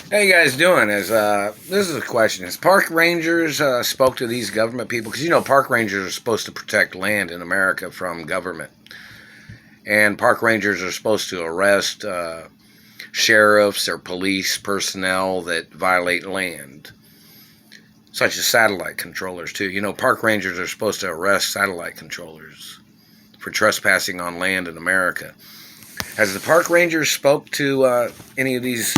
How you guys doing? This is a question: As park rangers spoke to these government people? Because park rangers are supposed to protect land in America from government, and park rangers are supposed to arrest sheriffs or police personnel that violate land, such as satellite controllers too. Park rangers are supposed to arrest satellite controllers for trespassing on land in America. Has the park rangers spoke to any of these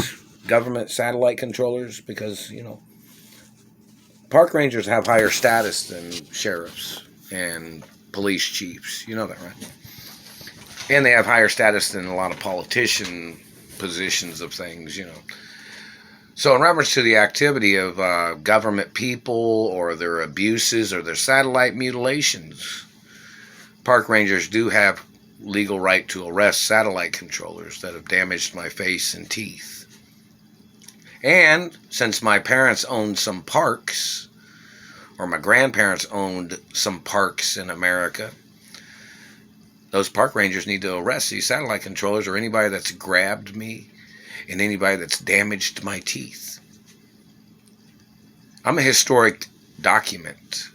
government satellite controllers? Because park rangers have higher status than sheriffs and police chiefs. You know that, right? And they have higher status than a lot of politician positions of things. So in reference to the activity of government people or their abuses or their satellite mutilations, park rangers do have legal right to arrest satellite controllers that have damaged my face and teeth. And since my parents owned some parks, or my grandparents owned some parks in America, those park rangers need to arrest these satellite controllers or anybody that's grabbed me and anybody that's damaged my teeth. I'm a historic document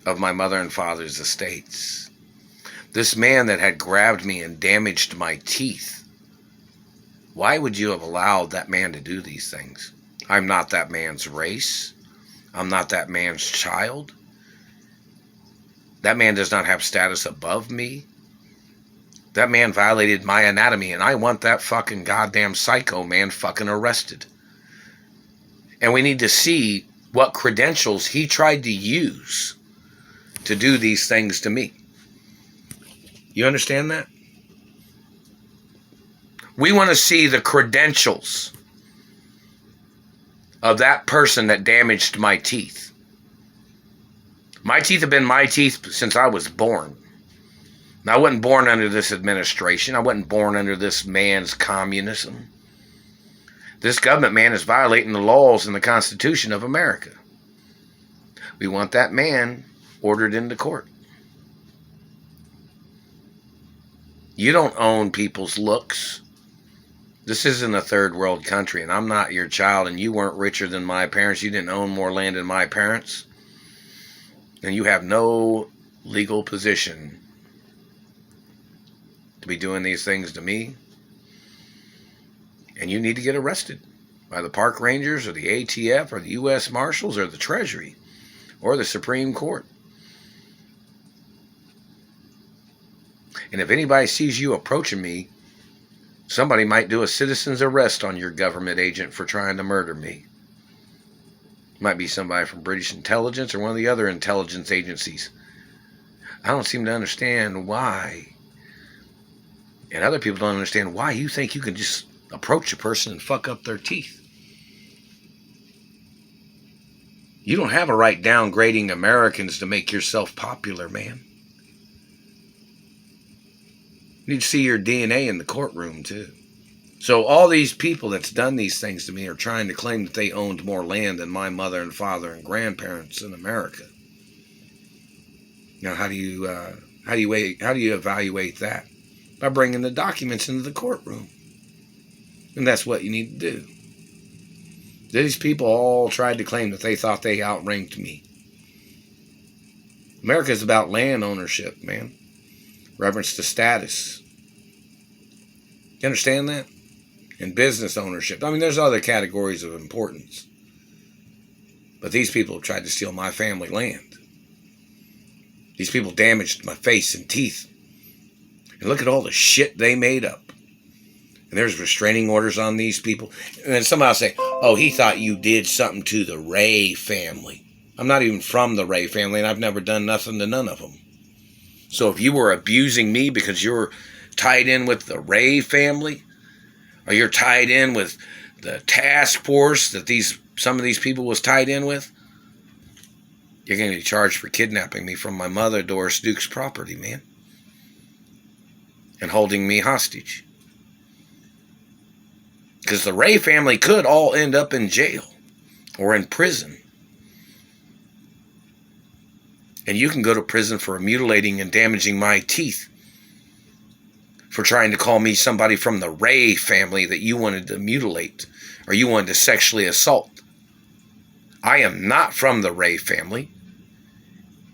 of my mother and father's estates. This man that had grabbed me and damaged my teeth, why would you have allowed that man to do these things? I'm not that man's race. I'm not that man's child. That man does not have status above me. That man violated my anatomy, and I want that fucking goddamn psycho man fucking arrested. And we need to see what credentials he tried to use to do these things to me. You understand that? We want to see the credentials of that person that damaged my teeth. My teeth have been my teeth since I was born. I wasn't born under this administration. I wasn't born under this man's communism. This government man is violating the laws and the Constitution of America. We want that man ordered into court. You don't own people's looks. This isn't a third world country, and I'm not your child, and you weren't richer than my parents. You didn't own more land than my parents. And you have no legal position to be doing these things to me. And you need to get arrested by the park rangers or the ATF or the U.S. Marshals or the Treasury or the Supreme Court. And if anybody sees you approaching me, somebody might do a citizen's arrest on your government agent for trying to murder me. Might be somebody from British intelligence or one of the other intelligence agencies. I don't seem to understand why. And other people don't understand why you think you can just approach a person and fuck up their teeth. You don't have a right downgrading Americans to make yourself popular, man. You need to see your DNA in the courtroom, too. So all these people that's done these things to me are trying to claim that they owned more land than my mother and father and grandparents in America. How do you evaluate that? By bringing the documents into the courtroom. And that's what you need to do. These people all tried to claim that they thought they outranked me. America is about land ownership, man. Reverence to status. You understand that? And business ownership. I mean, there's other categories of importance. But these people have tried to steal my family land. These people damaged my face and teeth. And look at all the shit they made up. And there's restraining orders on these people. And then somebody will say, oh, he thought you did something to the Ray family. I'm not even from the Ray family, and I've never done nothing to none of them. So if you were abusing me because you're tied in with the Ray family, or you're tied in with the task force that some of these people was tied in with, you're going to be charged for kidnapping me from my mother, Doris Duke's property, man. And holding me hostage. Because the Ray family could all end up in jail or in prison. And you can go to prison for mutilating and damaging my teeth. For trying to call me somebody from the Ray family that you wanted to mutilate or you wanted to sexually assault. I am not from the Ray family.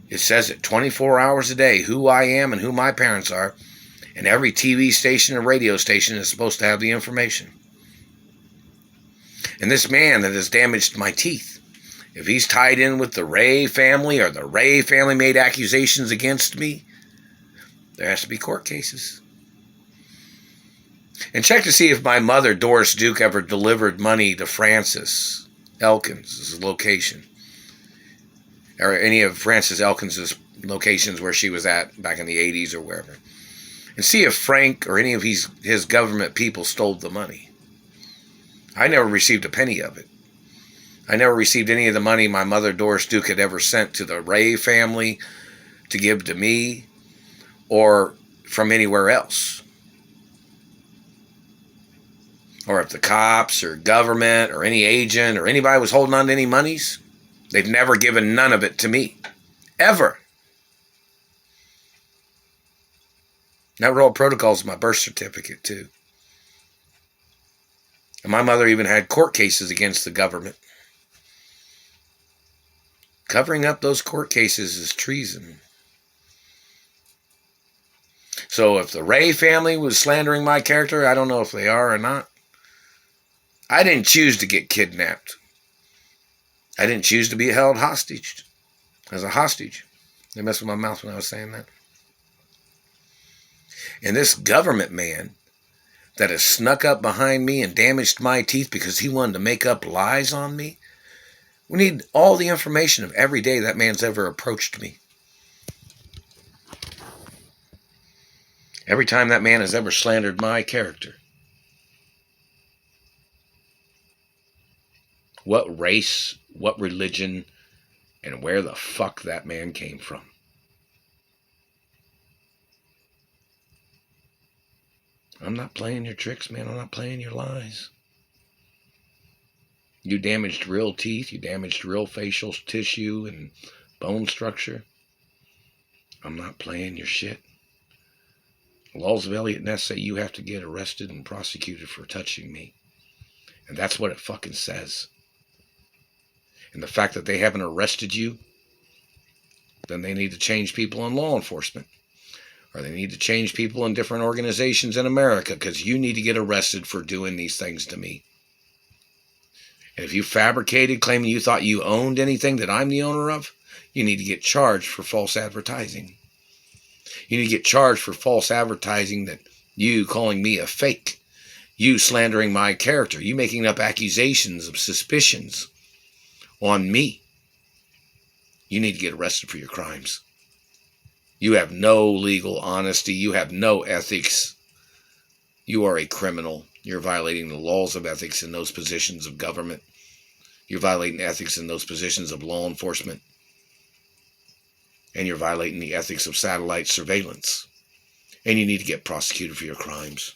It says it 24 hours a day, who I am and who my parents are. And every TV station and radio station is supposed to have the information. And this man that has damaged my teeth, if he's tied in with the Ray family or the Ray family made accusations against me, there has to be court cases. And check to see if my mother, Doris Duke, ever delivered money to Francis Elkins' location. Or any of Francis Elkins' locations where she was at back in the 80s or wherever. And see if Frank or any of his government people stole the money. I never received a penny of it. I never received any of the money my mother, Doris Duke, had ever sent to the Ray family to give to me or from anywhere else. Or if the cops or government or any agent or anybody was holding on to any monies, they've never given none of it to me. Ever. That Royal Protocol is my birth certificate, too. And my mother even had court cases against the government. Covering up those court cases is treason. So if the Ray family was slandering my character, I don't know if they are or not. I didn't choose to get kidnapped. I didn't choose to be held hostage. As a hostage. They messed with my mouth when I was saying that. And this government man that has snuck up behind me and damaged my teeth because he wanted to make up lies on me, we need all the information of every day that man's ever approached me. Every time that man has ever slandered my character. What race, what religion, and where the fuck that man came from. I'm not playing your tricks, man. I'm not playing your lies. You damaged real teeth. You damaged real facial tissue and bone structure. I'm not playing your shit. Laws of Elliot Ness say you have to get arrested and prosecuted for touching me. And that's what it fucking says. And the fact that they haven't arrested you, then they need to change people in law enforcement. Or they need to change people in different organizations in America because you need to get arrested for doing these things to me. And if you fabricated claiming you thought you owned anything that I'm the owner of, you need to get charged for false advertising. You need to get charged for false advertising that you calling me a fake, you slandering my character, you making up accusations of suspicions on me. You need to get arrested for your crimes. You have no legal honesty. You have no ethics. You are a criminal. You're violating the laws of ethics in those positions of government. You're violating ethics in those positions of law enforcement. And you're violating the ethics of satellite surveillance. And you need to get prosecuted for your crimes.